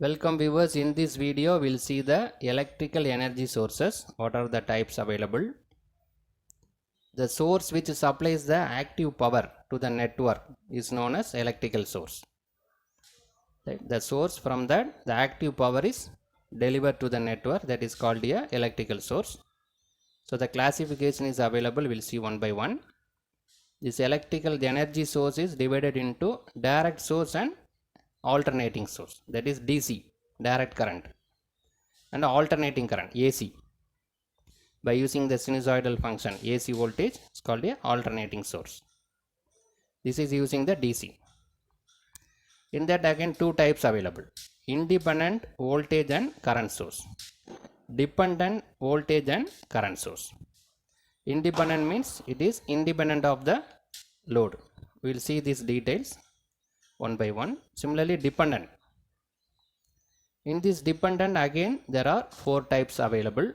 Welcome viewers, in this video we'll see the electrical energy sources. What are the types available? The source which supplies the active power to the network is known as electrical source. Right? The source from that the active power is delivered to the network, that is called a electrical source. So the classification is available, we'll see one by one. This electrical energy source is divided into direct source and alternating source, that is DC, direct current, and alternating current, AC. By using the sinusoidal function AC voltage, it's called a alternating source. This is using the DC. In that again two types available: independent voltage and current source, dependent voltage and current source. Independent means it is independent of the load. We will see these details one by one. Similarly, dependent. In this dependent again there are four types available.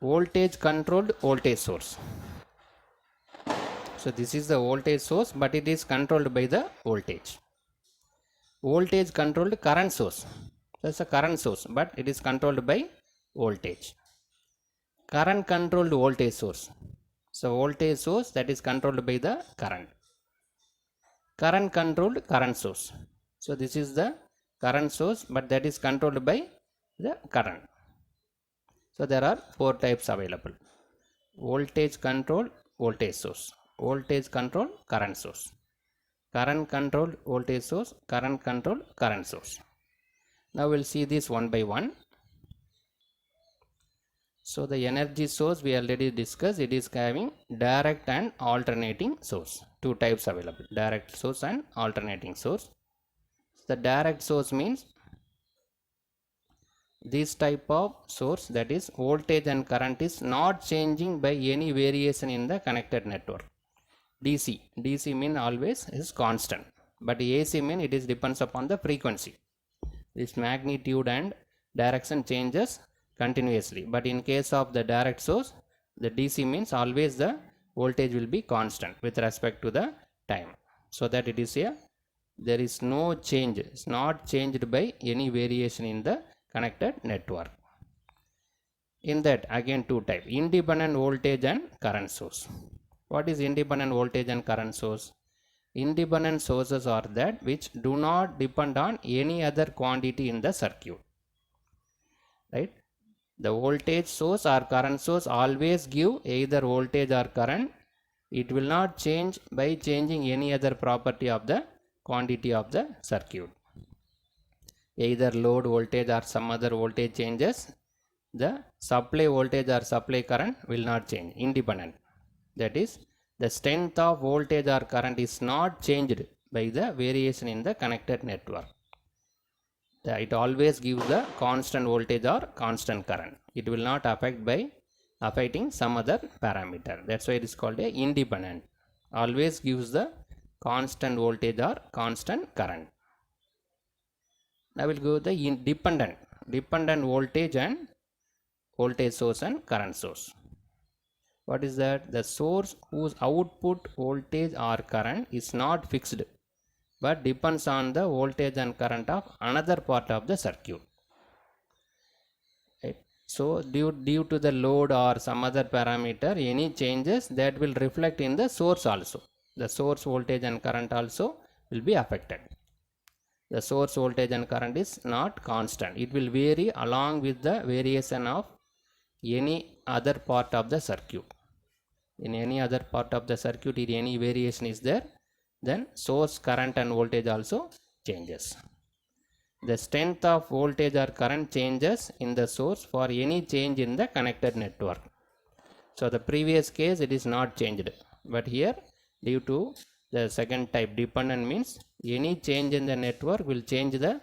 Voltage controlled voltage source. So this is the voltage source, but it is controlled by the voltage. Voltage controlled current source. That's a current source, but it is controlled by voltage. Current controlled voltage source. So voltage source that is controlled by the current. Current controlled current source. So this is the current source, but that is controlled by the current. So there are four types available: voltage controlled voltage source, voltage controlled current source, current controlled voltage source, current controlled current source. Now we'll see this one by one. So the energy source we already discussed, it is having direct and alternating source. Two types available: direct source and alternating source. The direct source means this type of source, that is voltage and current, is not changing by any variation in the connected network. DC mean always is constant, but AC mean it is depends upon the frequency. This magnitude and direction changes continuously, but in case of the direct source, the DC means always the voltage will be constant with respect to the time, so that it is there is no change, it's not changed by any variation in the connected network. In that again two types: independent voltage and current source. What is independent voltage and current source? Independent sources are that which do not depend on any other quantity in the circuit. Right? The voltage source or current source always give either voltage or current. It will not change by changing any other property of the quantity of the circuit. Either load voltage or some other voltage changes, the supply voltage or supply current will not change. Independent. That is, the strength of voltage or current is not changed by the variation in the connected network. It always gives the constant voltage or constant current. It will not affect by affecting some other parameter. That's why it is called a independent. Always gives the constant voltage or constant current. Now we'll go the dependent voltage and voltage source and current source. What is that? The source whose output voltage or current is not fixed, but depends on the voltage and current of another part of the circuit. Right? So due to the load or some other parameter, any changes that will reflect in the source also. The source voltage and current also will be affected. The source voltage and current is not constant. It will vary along with the variation of any other part of the circuit. In any other part of the circuit, if any variation is there, then source current and voltage also changes. The strength of voltage or current changes in the source for any change in the connected network. So the previous case it is not changed, but here due to the second type, dependent means any change in the network will change the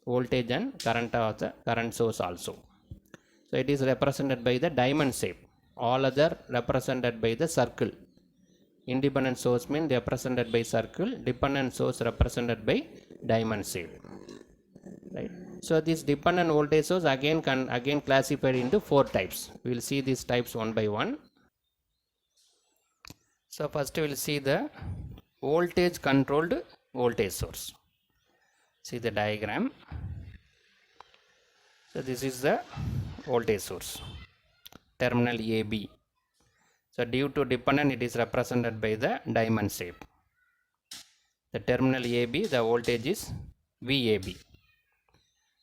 voltage and current of the current source also. So it is represented by the diamond shape. All other represented by the circle. Independent source means represented by circle, dependent source represented by diamond shape. Right? So this dependent voltage source again classified into four types. We will see these types one by one. So first we will see the voltage controlled voltage source. See the diagram. So this is the voltage source, terminal AB. So due to dependent, it is represented by the diamond shape. The terminal AB, the voltage is VAB.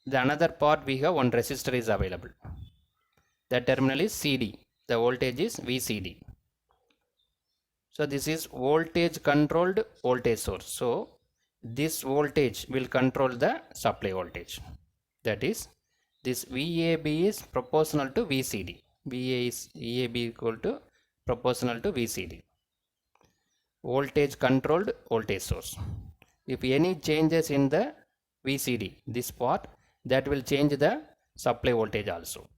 The another part we have one resistor is available. The terminal is CD. The voltage is VCD. So this is voltage controlled voltage source. So this voltage will control the supply voltage. That is, this VAB is proportional to VCD. VAB equal to proportional to VCD. Voltage controlled voltage source. If any changes in the VCD, this part, that will change the supply voltage also.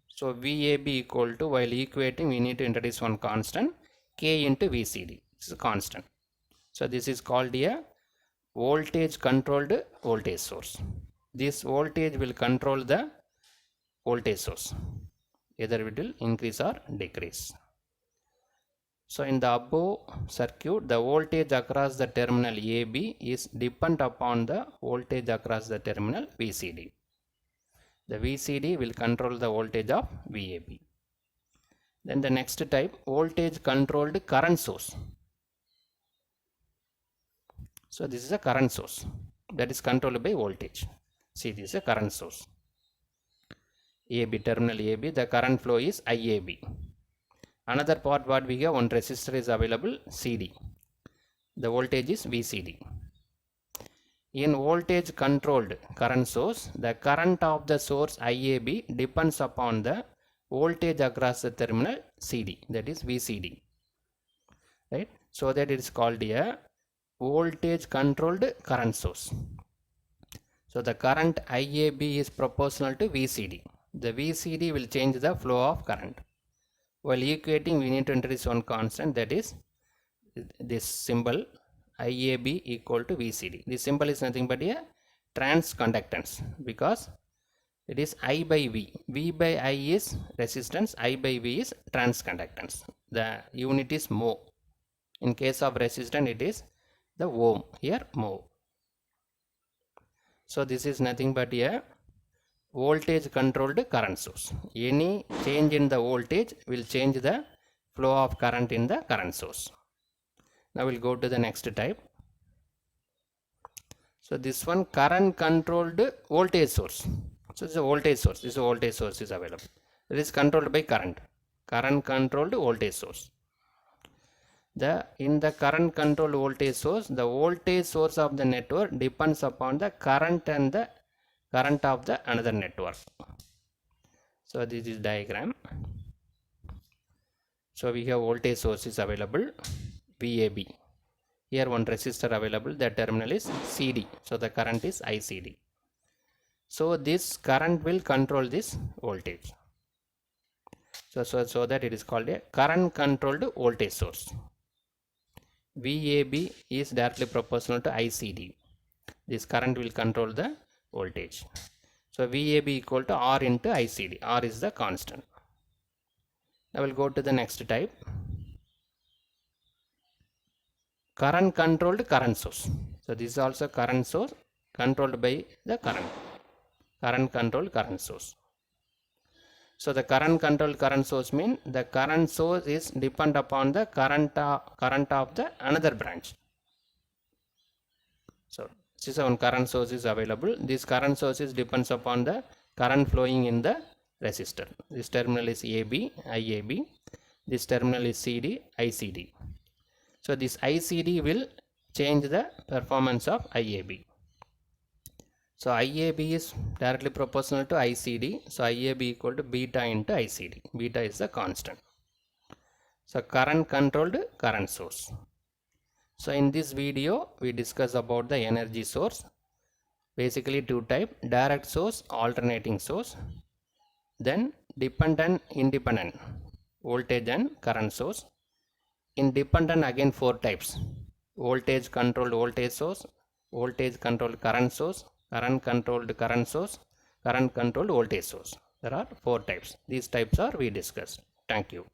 So VAB equal to, while equating, we need to introduce one constant, K into VCD. This is a constant. So this is called a voltage controlled voltage source. This voltage will control the voltage source. Either it will increase or decrease. So in the above circuit, the voltage across the terminal AB is dependent upon the voltage across the terminal VCD. The VCD will control the voltage of VAB. Then the next type, voltage controlled current source. So this is a current source that is controlled by voltage. See, this is a current source. AB, terminal AB, the current flow is IAB. Another part what we have, one resistor is available, CD. The voltage is VCD. In voltage controlled current source, the current of the source IAB depends upon the voltage across the terminal CD, that is VCD. Right? So that it is called a voltage controlled current source. So the current IAB is proportional to VCD. The VCD will change the flow of current. While equating, we need to introduce one constant, that is this symbol IAB equal to VCD. This symbol is nothing but a transconductance, because it is I by V. V by I is resistance, I by V is transconductance. The unit is mho. In case of resistance, it is the ohm. Here mho. So this is nothing but a voltage controlled current source. Any change in the voltage will change the flow of current in the current source. Now we'll go to the next type. So this one, current controlled voltage source. So this is a voltage source. This is a voltage source is available. It is controlled by current. Current controlled voltage source. In the current controlled voltage source, the voltage source of the network depends upon the current and the current of the another network. So this is diagram. So we have voltage source is available, VAB. Here one resistor available, the terminal is CD. So the current is ICD. So this current will control this voltage. So that it is called a current controlled voltage source. VAB is directly proportional to ICD. This current will control the voltage. So VAB equal to R into ICD. R is the constant. Now we'll go to the next type. Current controlled current source. So this is also current source controlled by the current. Current controlled current source. So the current controlled current source means the current source is dependent upon the current of the another branch. So this is one current source is available. This current source is depends upon the current flowing in the resistor. This terminal is AB, IAB. This terminal is CD, ICD. So this ICD will change the performance of IAB. So IAB is directly proportional to ICD. So IAB equal to beta into ICD. Beta is the constant. So current controlled current source. So in this video, we discuss about the energy source. Basically two type, direct source, alternating source. Then dependent, independent, voltage and current source. In dependent, again four types, voltage controlled voltage source, voltage controlled current source, current controlled current source, current controlled voltage source. There are four types. These types are we discussed. Thank you.